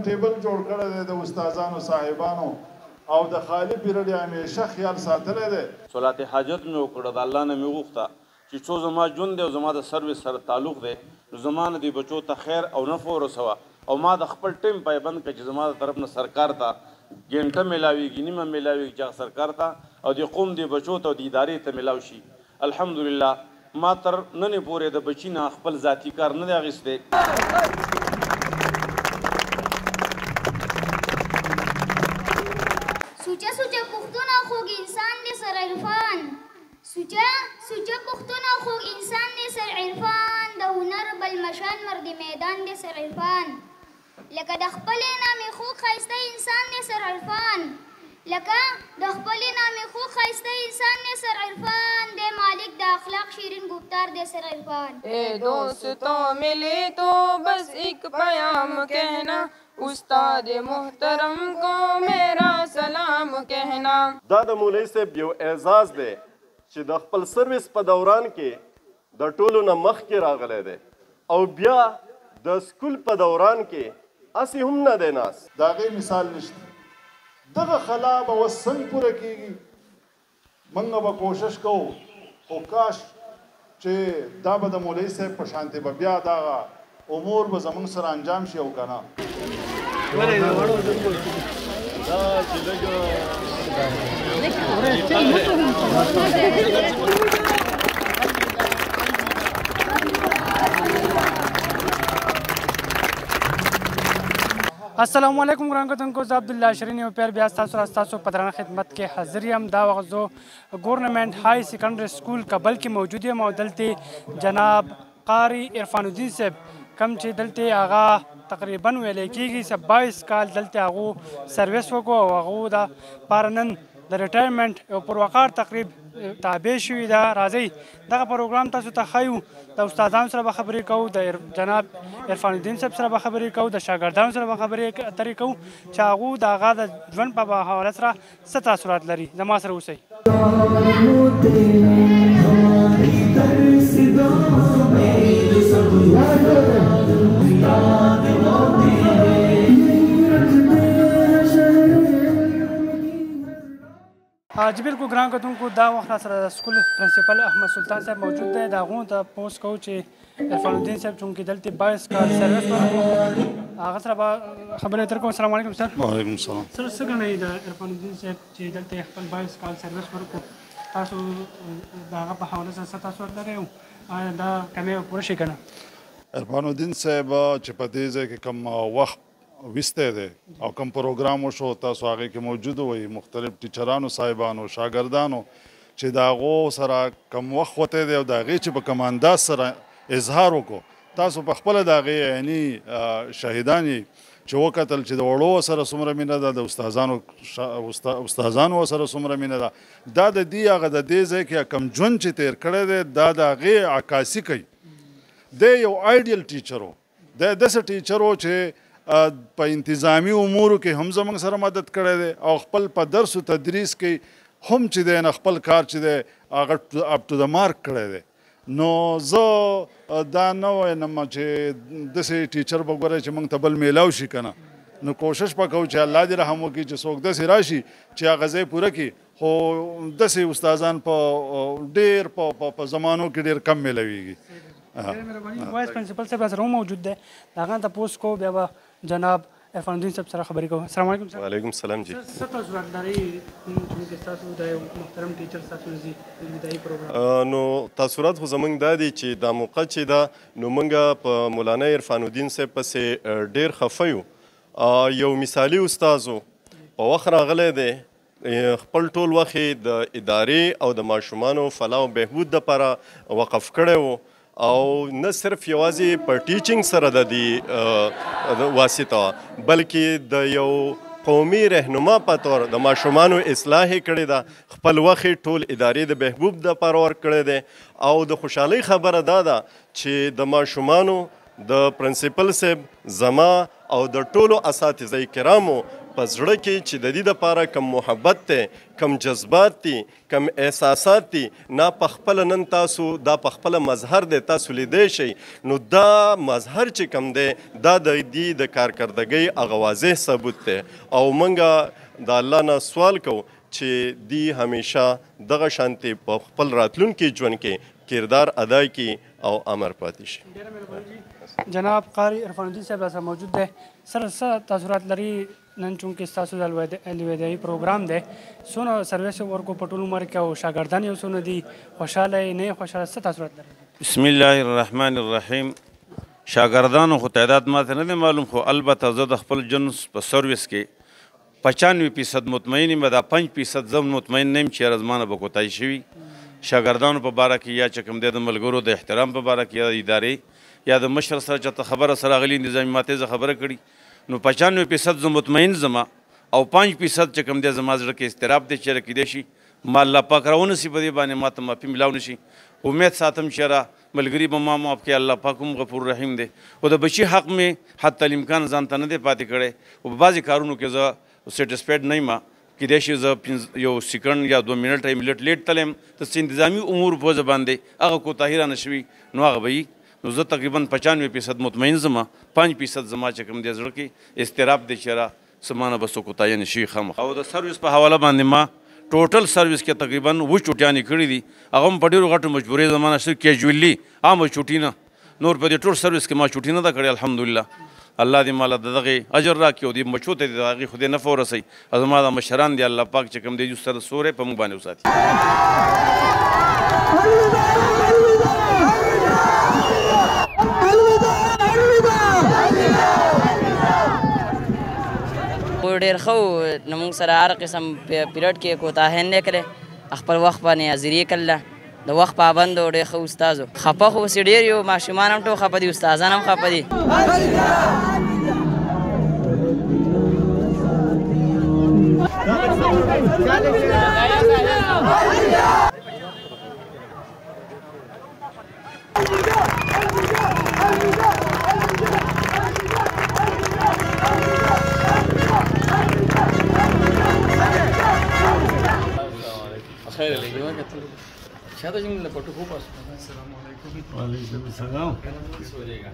ټیبل جوړ کړی دی د استادانو صاحبانو او د خالي پیریډ یې همیشه خیال ساتلی دی. صلات حاجت مې وکړه، د الله نه مې وغوښته چې څو زما ژوند دی او زما د سروس سره تعلق دی، نو زما نه دې بچو ته خیر او نفع ورسوه او ما د خپل ټیم پایبند کړه چې زما د طرف نه سرکار ته ګنټه میلاویږي، نیمه میلاویږي چې سرکار ته او د قوم د بچو ته او د ادارې ته میلاو شي. الحمدلله ما تر ننې پورې د بچي نه خپل ذاتي کار نه دی اخیستی. سوچه سوچه پختونه خوږ انسان دی سر عرفان، سوچه پختونه خوږ انسان دی سر عرفان، د هنر بل مشان مرد میدان دی سر عرفان، لکه د خپلې نامې خوږ ښایسته انسان دی سر عرفان، لکه د خپلې نامې خوږ ښایسته انسان دی سر عرفان، دی مالک د اخلاق شیرین گفتار دی سر عرفان. اے دوستوں ملے تو بس ایک پیام کہنا، استاد محترم کو میرا سلام کہنا. دا د مولوي صاحب یو اعزاز دی چې د خپل سروس په دوران کې د ټولو نه مخکې راغلی دی او بیا د سکول په دوران کې هسې هم نه دی ناست. د هغې مثال نشته. دغه خلا به اوس څنګه پوره کېږي؟ موږ به کوشش کوو، خو کاش چې دا به د مولوي صاحب په شانتې به بیا دغه امور به زموږ سره انجام شي او که نه. السلام علیکم ګران کتونکو، زه عبدالله شرین یو پیر بیا ستاسو را ستاسو په درنه خدمت کې حاضر یم. دا وخت زه ګورنمنټ های سیکنډري سکول کابل کې موجود یم او دلته جناب قاری عرفان الدین صاحب کوم چې دلته هغه تقریبا ویلی کېږي چې 22 کال دلته هغو سروس وکړو او هغو دپاره نن د ریټایرمنټ یو پروقار تقریب تابع شوي ده. راځئ دغه پروګرام تاسو ته ښیو، د استادانو سره به خبرې کوو، د جناب عرفان الدین صاحب سره به خبرې کوو، د شاګردانو سره به خبرې اترې کوو چې هغو د هغه د ژوند په حواله سره څه تاثرات لري. زما سره اوسئ. جی بالکل ګران کتونکو، دا وخت را سره د سکول پرنسپل احمد سلطان صاحب موجود دی. د هغو ته پوس کوو چې عرفان الدین صاحب چونکې دلته 22 کال سروس ورکړو، هغه سره به خبرې اترې کوو. السلام علیکم سر. وعلیکم السلام. سر څه ګڼئ د عرفان الدین صاحب چې دلته خپل 22 کال سروس ورکړو، تاسو د هغه په حواله سره څه تاثرات لرئ او آیا دا کمی به پوره شي که نه؟ عرفان الدین صاحب چې په دې ځای کې کوم وخت ویستی دی او کوم پروګرام وشو، تاسو هغې کې موجود وئ، مختلف ټیچرانو صاحبانو شاګردانو چې د هغو سره کوم وخت وتی دی او د هغې چې په کوم انداز سره اظهار وکړو، تاسو په خپله د هغې عیني شاهدان یې چې وکتل چې د وړو سره څومره مینه ده، د استادانو سره څومره مینه ده. دا د دې هغه د دې ځای کې کوم ژوند چې تیر کړی دی دا د هغې عکاسي کوي. دی یو آیډیل ټیچر و، دی داسې ټیچر و چې په انتظامی امورو کې هم زموږ سره مدد کړی دی او خپل په درس و تدریس کې هم چې دی نه خپل کار چې دی هغه اپ ټو د مارک کړی دی. نو زه دا نه وایم چې داسې ټیچر به ګورئ چې موږ ته بل میلاو شي که نه، نو کوشش به کوو چې الله دې رحم وکړي چې څوک داسې راشي چې هغه ځای پوره کړي. خو داسې استادان په ډېر په زمانو کې ډېر کم میلاویږي. وایس پرنسپل صاحب سره هم موجود دی، د هغه نه تپوس کوو، بیا به جناب عرفان الدین صاحب سره خبرې کوو. السلام علیکم سر. وعلیکم السلام. جی څه تاثرات لرئ چې ستاسو د یو محترم ټیچر ستاسو ابتدایي پروګرام؟ نو تاثرات خو زموږ دا دي چې دا موقع چې ده نو موږ په مولانا عرفان الدین صاحب پسې ډېر خفه یو. یو مثالي استاذ و، په وخت راغلی دی، خپل ټول وخت یې د ادارې او د ماشومانو فلاح و بهبود دپاره وقف کړی و او نه صرف یوازې په ټیچینګ سره د دې واسطه وه بلکې د یو قومي رهنما په طور د ماشومانو اصلاح یې کړې ده، خپل وخت یې ټول ادارې د بهبود دپاره ورکړی دی. او د خوشحالۍ خبره دا ده چې د ماشومانو د پرنسپل صاحب زما او د ټولو اساتذه کرامو په زړه کې چې د دې دپاره کم محبت دی کم جذبات دي کم احساسات دي نه په خپله نن تاسو دا په خپله مظهر دی تاسو لیدی شئ نو دا مظهر چې کم دی دا د دې د کارکردګۍ هغه واضح ثبوت دی او موږ د الله نه سوال کوو چې دی همیشه دغه شانتې په خپل راتلونکي ژوند کې کردار ادا کړي او امر پاتې شي. جناب قاری عرفان الدین صاحب راسره موجود دی. سره څه تاثرات لري نن چونکې ستاسو د الوداعي پروګرام دی څونه سرویس ورکو په ټول عمر کې او شاګردان یې څونه دي خوشحاله یې نه خوشحاله څه تاثرات لري؟ بسم الله الرحمن الرحیم. شاګردانو خو تعداد ماته نه دی معلوم خو البته زه د خپل جنس په سرویس کې 95% مطمئن یم دا 5% زه مطمئن نه یم چې یاره زما نه به کوتاهي شوي شاګردانو په باره کې یا چې کوم دی د ملګرو د احترام په باره کې یا د ادارې یا د مشر سره چېرته خبره سره راغلي نظامي ماتې زه خبره کړي نو 95% زه مطمئن زما او 5% چې کوم دی زما زړه کې اضطراب دی چېرې کیدی شي ما الله پاک راونسي په دې باندې ما ته معافي ملاو نه شي امید ساتم چې یاره ملګري به ما معاف کړي الله پاک هم غفور رحیم دی او د بچي حق مې حتی الامکان ځان ته نه دی پاتې کړی او په بعضې کارونو کې زه سیټسفاید نه یم کیدای شي زه یو سیکنډ یا 2 منټه یې منټ لیټ تلم د انتظامي امور په وجه باندې هغه کوتاهي رانه شوي نو هغه به وي نو زه تقریبا 95% مطمئن زما 5% زما چې کوم دی زړه کې اضطراب دی چې یاره څه مانه به څه کوتاهي نه شي خامخا او د سروس په حواله باندې ما ټوټل سروس کې تقریبا 7 چوټیانې کړي دي هغه هم په ډېرو غټو مجبورۍ زمانه صرف کیجولي عامه چوټي نه نور په دې ټول سروس کې ما چوټي نه ده کړې الحمدلله الله دې ماله د دغې اجر راکړي او دې بچو ته دې د هغې خدای نفع ورسوي او زما دا مشران دي الله پاک چې کوم دی سره سوری په موږ باندې وساتي. ډېر ښه و نو موږ سره هر قسم پیریډ کې کوتاهي نه کړې خپل وخت باندې حاضري یې کړله د وخت پابند او ډېر ښه استاد و خفه خو اوسې ډېر یو ماشومان هم ټول خفه دي استادان هم خفه دي. خیر علیکم شاید جنگ لپٹو خوب السلام علیکم وعلیکم السلام سو جائے گا